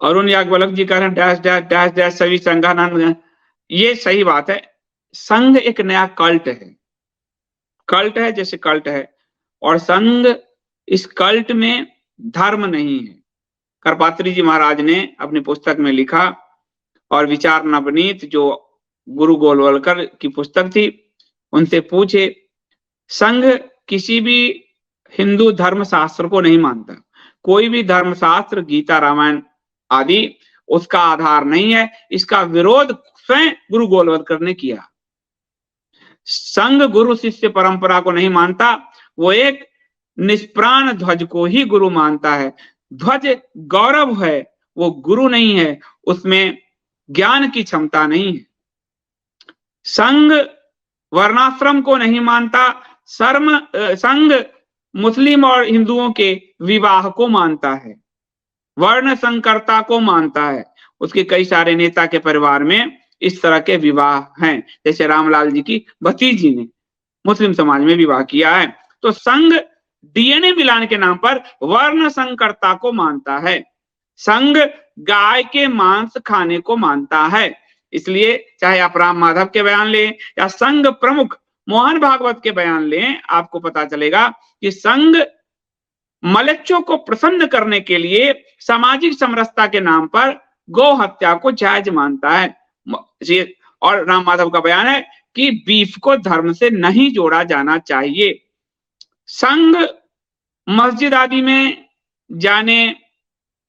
अरुण याज्ञवल्क्य जी कह रहे हैं डैश डैश डैश डैश सभी संघानंद। ये सही बात है। संघ एक नया कल्ट है, कल्ट है जैसे कल्ट है, और संघ, इस कल्ट में धर्म नहीं है। करपात्री जी महाराज ने अपनी पुस्तक में लिखा, और विचार नवनीत जो गुरु गोलवलकर की पुस्तक थी, उनसे पूछे, संघ किसी भी हिंदू धर्म शास्त्र को नहीं मानता, कोई भी धर्म शास्त्र गीता रामायण आदि उसका आधार नहीं है, इसका विरोध स्वयं गुरु गोलवलकर ने किया। संघ गुरु शिष्य परंपरा को नहीं मानता, वो एक निष्प्राण ध्वज को ही गुरु मानता है। ध्वज गौरव है, वो गुरु नहीं है, उसमें ज्ञान की क्षमता नहीं है। संघ वर्णाश्रम को नहीं मानता, संघ मुस्लिम और हिंदुओं के विवाह को मानता है, वर्ण संकरता को मानता है। उसके कई सारे नेता के परिवार में इस तरह के विवाह हैं, जैसे रामलाल जी की भतीजी ने मुस्लिम समाज में विवाह किया है। तो संघ डीएनए मिलान के नाम पर वर्ण संकरता को मानता है। संघ गाय के मांस खाने को मानता है। इसलिए चाहे आप राम माधव के बयान लें या संघ प्रमुख मोहन भागवत के बयान लें, आपको पता चलेगा कि संघ मलेच्छों को प्रसन्न करने के लिए सामाजिक समरसता के नाम पर गौ हत्या को जायज मानता है। और राम माधव का बयान है कि बीफ को धर्म से नहीं जोड़ा जाना चाहिए। संघ मस्जिद आदि में जाने,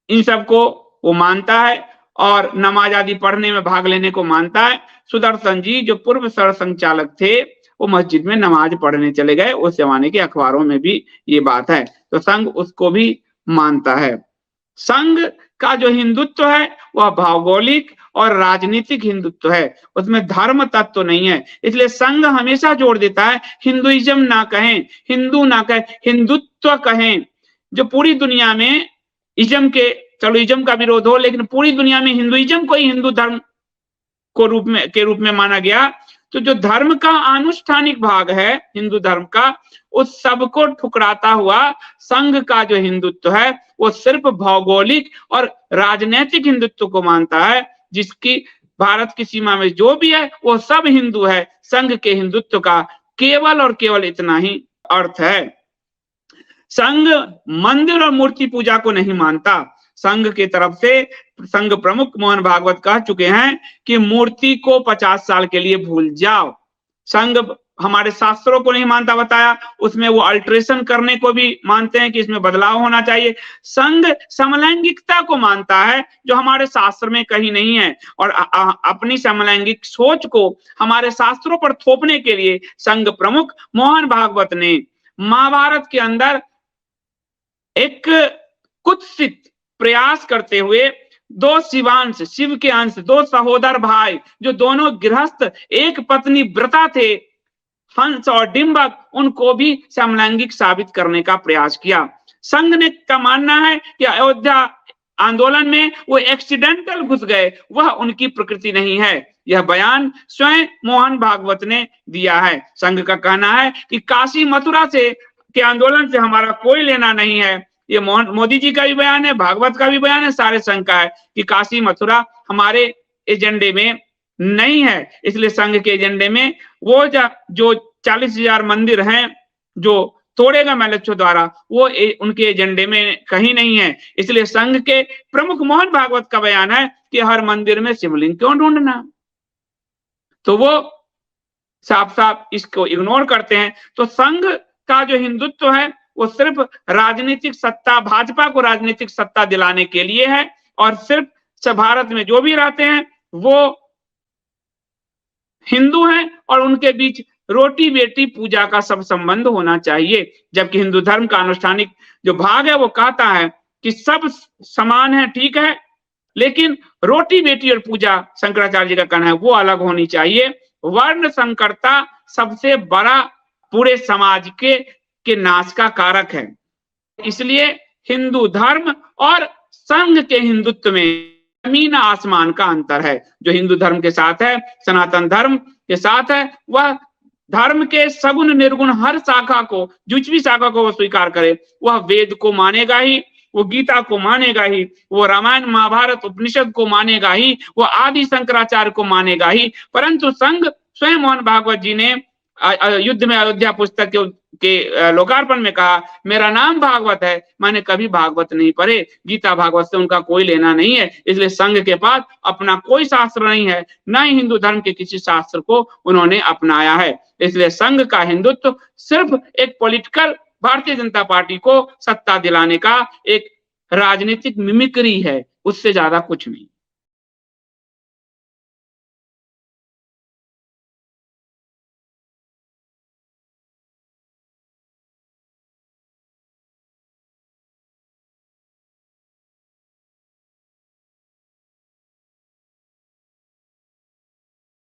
इन सबको वो मानता है, और नमाज आदि पढ़ने में भाग लेने को मानता है। सुदर्शन जी जो पूर्व सरसंघचालक थे, वो मस्जिद में नमाज पढ़ने चले गए, उस जमाने के अखबारों में भी ये बात है। तो संघ उसको भी मानता है। संघ का जो हिंदुत्व है वह भौगोलिक और राजनीतिक हिंदुत्व है, उसमें धर्म तत्व नहीं है। इसलिए संघ हमेशा जोड़ देता है हिंदुइज्म ना कहें, हिंदू ना कहें, हिंदुत्व कहें। जो पूरी दुनिया में इज्म के, चलो इज्म का विरोध हो, लेकिन पूरी दुनिया में हिंदुइज्म को ही हिंदू धर्म को रूप में माना गया। तो जो धर्म का आनुष्ठानिक भाग है हिंदू धर्म का, उस सब को ठुकराता हुआ संघ का जो हिंदुत्व है वो सिर्फ भौगोलिक और राजनीतिक हिंदुत्व को मानता है। जिसकी भारत की सीमा में जो भी है वो सब हिंदू है। संघ के हिंदुत्व का केवल और केवल इतना ही अर्थ है। संघ मंदिर और मूर्ति पूजा को नहीं मानता। संघ की तरफ से संघ प्रमुख मोहन भागवत कह चुके हैं कि मूर्ति को 50 साल के लिए भूल जाओ। संघ हमारे शास्त्रों को नहीं मानता, बताया, उसमें वो अल्ट्रेशन करने को भी मानते हैं कि इसमें बदलाव होना चाहिए। संघ समलैंगिकता को मानता है, जो हमारे शास्त्र में कहीं नहीं है, और अपनी समलैंगिक सोच को हमारे शास्त्रों पर थोपने के लिए संघ प्रमुख मोहन भागवत ने महाभारत के अंदर एक कुत्सित प्रयास करते हुए दो शिवांश, शिव के अंश, दो सहोदर भाई जो दोनों गृहस्थ एक पत्नी व्रता थे, हंस और डिंबक, उनको भी समलैंगिक साबित करने का प्रयास किया। संघ ने का मानना है कि अयोध्या आंदोलन में वो एक्सीडेंटल घुस गए, वह उनकी प्रकृति नहीं है। यह बयान स्वयं मोहन भागवत ने दिया है। संघ का कहना है कि काशी मथुरा से के आंदोलन से हमारा कोई लेना नहीं है। ये मोदी जी का भी बयान है, भागवत का भी बयान है, सारे संघ का है कि काशी मथुरा हमारे एजेंडे में नहीं है। इसलिए संघ के एजेंडे में वो जो 40,000 मंदिर हैं जो तोड़ेगा मैलेच्छों द्वारा, वो उनके एजेंडे में कहीं नहीं है। इसलिए संघ के प्रमुख मोहन भागवत का बयान है कि हर मंदिर में शिवलिंग क्यों ढूंढना। तो वो साफ साफ इसको इग्नोर करते हैं। तो संघ का जो हिंदुत्व है वो सिर्फ राजनीतिक सत्ता, भाजपा को राजनीतिक सत्ता दिलाने के लिए है, और सिर्फ भारत में जो भी रहते हैं वो हिंदू हैं, और उनके बीच रोटी बेटी पूजा का सब संबंध होना चाहिए। जबकि हिंदू धर्म का अनुष्ठानिक जो भाग है वो कहता है कि सब समान है, ठीक है, लेकिन रोटी बेटी और पूजा, शंकराचार्य जी का कहना है, वो अलग होनी चाहिए। वर्ण संकरता सबसे बड़ा पूरे समाज के नाश का कारक है। इसलिए हिंदू धर्म और संघ के हिंदुत्व में जमीन आसमान का अंतर है। जो हिंदू धर्म के साथ है, सनातन धर्म के साथ है, वह धर्म के सगुण निर्गुण हर शाखा को, जिस भी शाखा को वह स्वीकार करे, वह वेद को मानेगा ही, वो गीता को मानेगा ही, वो रामायण महाभारत उपनिषद को मानेगा ही, वो आदि शंकराचार्य को मानेगा ही। परंतु संघ स्वयं मोहन भागवत जी ने युद्ध में अयोध्या पुस्तक के लोकार्पण में कहा, मेरा नाम भागवत है, मैंने कभी भागवत नहीं पढ़े, गीता भागवत से उनका कोई लेना नहीं है। इसलिए संघ के पास अपना कोई शास्त्र नहीं है, न ही हिंदू धर्म के किसी शास्त्र को उन्होंने अपनाया है। इसलिए संघ का हिंदुत्व सिर्फ एक पॉलिटिकल, भारतीय जनता पार्टी को सत्ता दिलाने का एक राजनीतिक मिमिक्री है, उससे ज्यादा कुछ नहीं।